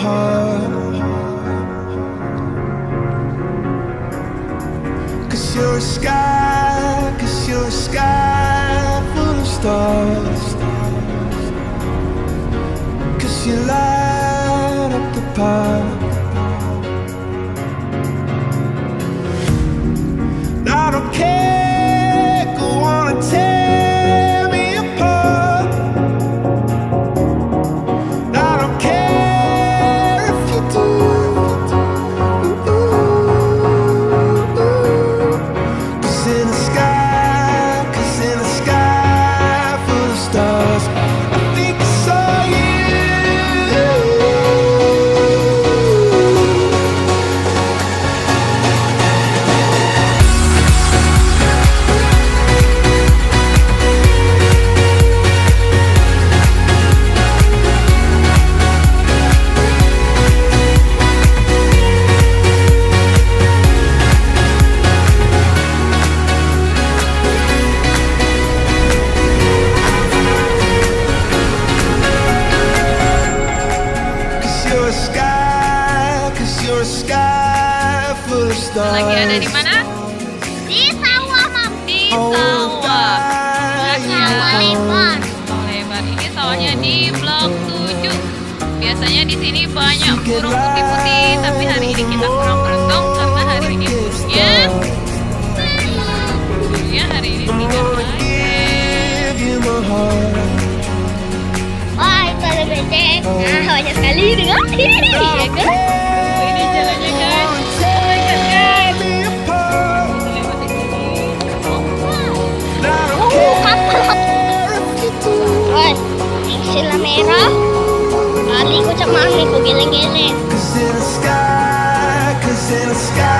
heart. 'Cause you're a sky full of stars. 'Cause you light up the park. I don't care, go on and tear me apart. I don't care if you do. 'Cause in the sky full of stars, I think I saw you. You're a sky full of stars. Lagi ada di mana? Di sawah, Mam. Di sawah. Sawah lebar. Sawah lebar. Ini sawahnya di blok 7. Biasanya di sini banyak burung putih-putih, tapi hari ini kita kurang beruntung karena hari ini burungnya hari ini tidak ada. Give you my heart. Wah, itu ada becek. Nah, banyak sekali dengan. Iya kan? Ini jalannya guys. Oh my god guys. Lewat di sini. Woi, yang sila merah. Kali ko cak mami ko geleng-geleng. 'Cause in the sky